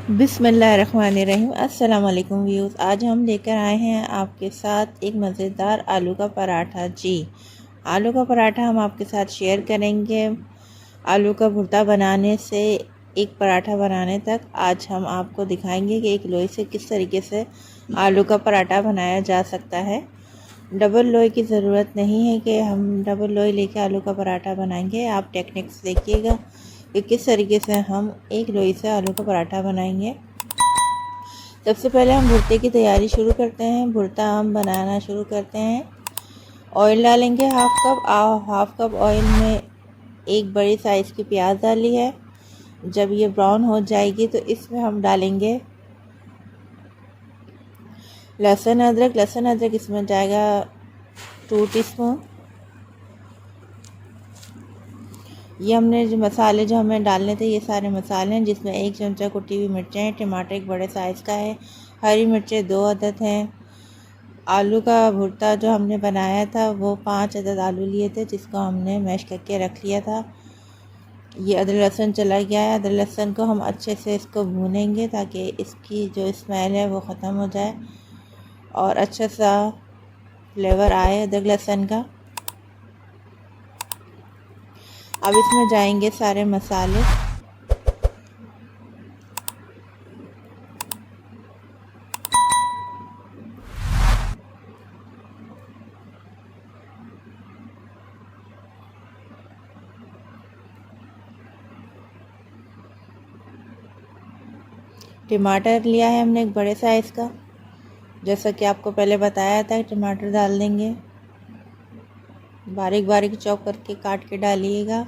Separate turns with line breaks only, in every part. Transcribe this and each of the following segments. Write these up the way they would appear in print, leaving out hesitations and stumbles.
बिस्मिल्लाहिर्रहमानिर्रहीम। अस्सलाम वालेकुम व्यूज़। आज हम लेकर आए हैं आपके साथ एक मज़ेदार आलू का पराठा। जी, आलू का पराठा हम आपके साथ शेयर करेंगे। आलू का भुर्ता बनाने से एक पराठा बनाने तक आज हम आपको दिखाएंगे कि एक लोई से किस तरीके से आलू का पराठा बनाया जा सकता है। डबल लोई की ज़रूरत नहीं है कि हम डबल लोई लेके आलू का पराठा बनाएंगे। आप टेक्निक्स देखिएगा कि किस तरीके से हम एक लोई से आलू का पराठा बनाएंगे। सबसे पहले हम भुर्ते की तैयारी शुरू करते हैं। भुर्ता हम बनाना शुरू करते हैं। ऑयल डालेंगे हाफ कप ऑयल में एक बड़ी साइज़ की प्याज डाली है। जब ये ब्राउन हो जाएगी तो इसमें हम डालेंगे लहसुन अदरक इसमें जाएगा 2 टीस्पून। ये हमने जो मसाले जो हमें डालने थे ये सारे मसाले हैं, जिसमें 1 चमचा कुटी हुई मिर्चें हैं, टमाटर एक बड़े साइज़ का है, हरी मिर्चें 2 अदद हैं। आलू का भुर्ता जो हमने बनाया था वो 5 अदद आलू लिए थे, जिसको हमने मैश करके रख लिया था। ये अदरक लहसुन चला गया है। अदरक लहसुन को हम अच्छे से इसको भूनेंगे ताकि इसकी जो स्मेल है वो ख़त्म हो जाए और अच्छा सा फ्लेवर आए अदरक लहसुन का। अब इसमें जाएंगे सारे मसाले। टमाटर लिया है हमने एक बड़े साइज़ का, जैसा कि आपको पहले बताया था। टमाटर डाल देंगे, बारीक बारीक चॉप करके काट के डालिएगा।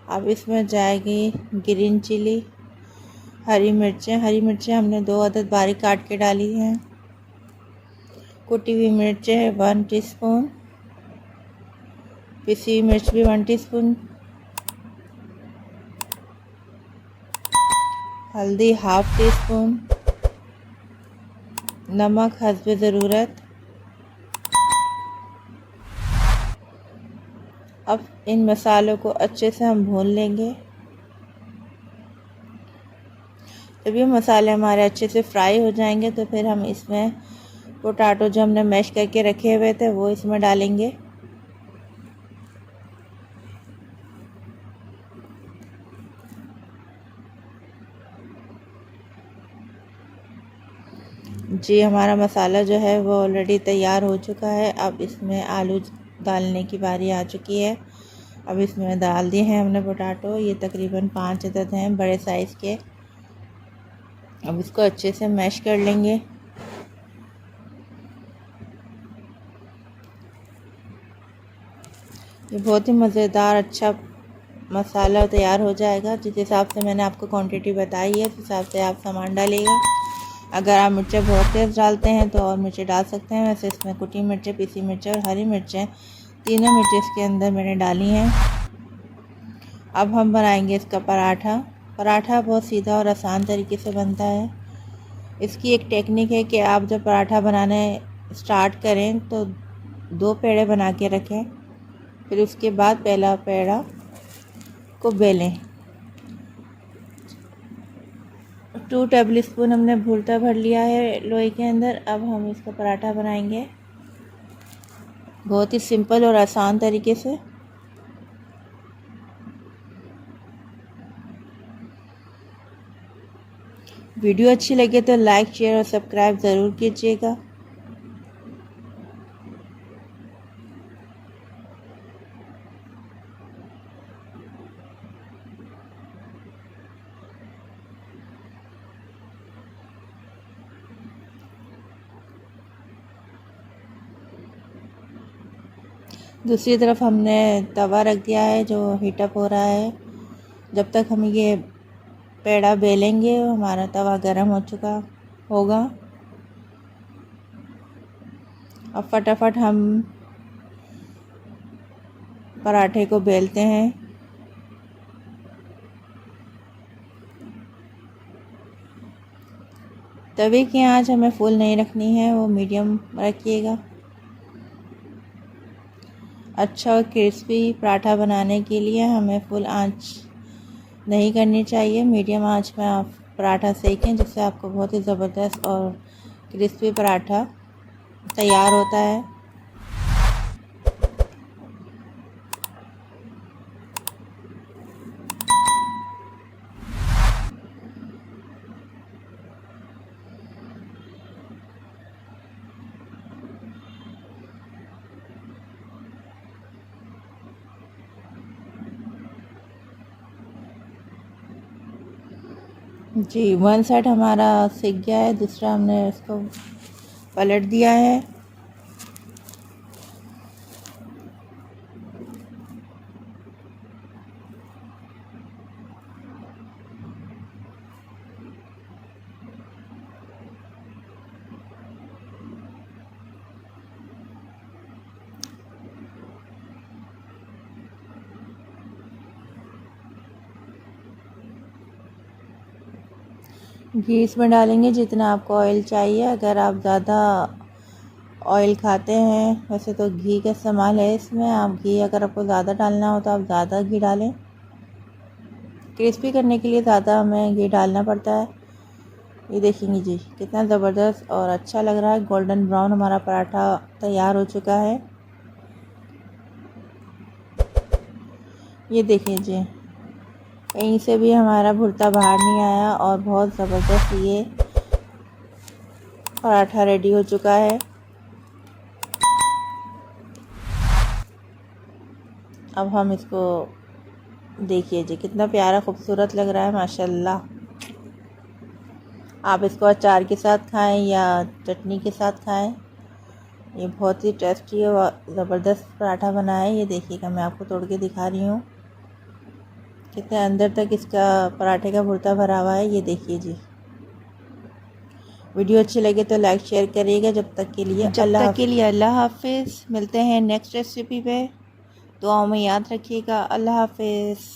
अब इसमें जाएगी ग्रीन चिली, हरी मिर्चें हमने 2 अदद बारीक काट के डाली हैं। कुटी हुई मिर्चें 1 टीस्पून, पिसी हुई मिर्च भी 1 टीस्पून, हल्दी हाफ टीस्पून, नमक हस्बे ज़रूरत। अब इन मसालों को अच्छे से हम भून लेंगे। जब ये मसाले हमारे अच्छे से फ्राई हो जाएंगे तो फिर हम इसमें पोटैटो जो हमने मैश करके रखे हुए थे वो इसमें डालेंगे। जी, हमारा मसाला जो है वो ऑलरेडी तैयार हो चुका है। अब इसमें आलू डालने की बारी आ चुकी है। अब इसमें डाल दिए हैं हमने पोटैटो, ये तकरीबन 5 अदद हैं बड़े साइज़ के। अब इसको अच्छे से मैश कर लेंगे। ये बहुत ही मज़ेदार अच्छा मसाला तैयार हो जाएगा। जिस हिसाब से मैंने आपको क्वांटिटी बताई है उस हिसाब से आप सामान डालिएगा। अगर आप मिर्चें बहुत तेज़ डालते हैं तो और मिर्चें डाल सकते हैं। वैसे इसमें कुटी मिर्चें, पीसी मिर्चें और हरी मिर्चें, तीनों मिर्चें इसके अंदर मैंने डाली हैं। अब हम बनाएंगे इसका पराठा। पराठा बहुत सीधा और आसान तरीके से बनता है। इसकी एक टेक्निक है कि आप जब पराठा बनाने स्टार्ट करें तो 2 पेड़े बना के रखें, फिर उसके बाद पहला पेड़ा को बेलें। 2 टेबल स्पून हमने भुर्ता भर लिया है लोई के अंदर। अब हम इसका पराठा बनाएंगे बहुत ही सिंपल और आसान तरीके से। वीडियो अच्छी लगे तो लाइक, शेयर और सब्सक्राइब ज़रूर कीजिएगा। दूसरी तरफ हमने तवा रख दिया है जो हीटअप हो रहा है। जब तक हम ये पेड़ा बेलेंगे हमारा तवा गर्म हो चुका होगा। अब फटाफट हम पराठे को बेलते हैं। तवे की आंच हमें फुल नहीं रखनी है, वो मीडियम रखिएगा। अच्छा और क्रिस्पी पराठा बनाने के लिए हमें फुल आंच नहीं करनी चाहिए, मीडियम आंच में आप पराठा सेकें, जिससे आपको बहुत ही ज़बरदस्त और क्रिस्पी पराठा तैयार होता है। जी, वन साइड हमारा सिक गया है, दूसरा हमने इसको पलट दिया है। घी इसमें डालेंगे जितना आपको ऑयल चाहिए। अगर आप ज़्यादा ऑयल खाते हैं, वैसे तो घी का इस्तेमाल है इसमें, आप घी अगर आपको ज़्यादा डालना हो तो आप ज़्यादा घी डालें। क्रिस्पी करने के लिए ज़्यादा हमें घी डालना पड़ता है। ये देखेंगे जी कितना ज़बरदस्त और अच्छा लग रहा है। गोल्डन ब्राउन हमारा पराठा तैयार हो चुका है। ये देखिए जी, कहीं से भी हमारा भुर्ता बाहर नहीं आया और बहुत ज़बरदस्त ये पराठा रेडी हो चुका है। अब हम इसको देखिए जी कितना प्यारा खूबसूरत लग रहा है, माशाल्लाह। आप इसको अचार के साथ खाएं या चटनी के साथ खाएं। ये बहुत ही टेस्टी और ज़बरदस्त पराठा बना है। ये देखिएगा, मैं आपको तोड़ के दिखा रही हूँ कितने अंदर तक इसका पराठे का भुर्ता भरा हुआ है। ये देखिए जी। वीडियो अच्छी लगे तो लाइक शेयर करिएगा। जब तक के लिए अल्लाह हाफिज़। मिलते हैं नेक्स्ट रेसिपी पे। दुआओं में याद रखिएगा। अल्लाह हाफिज़।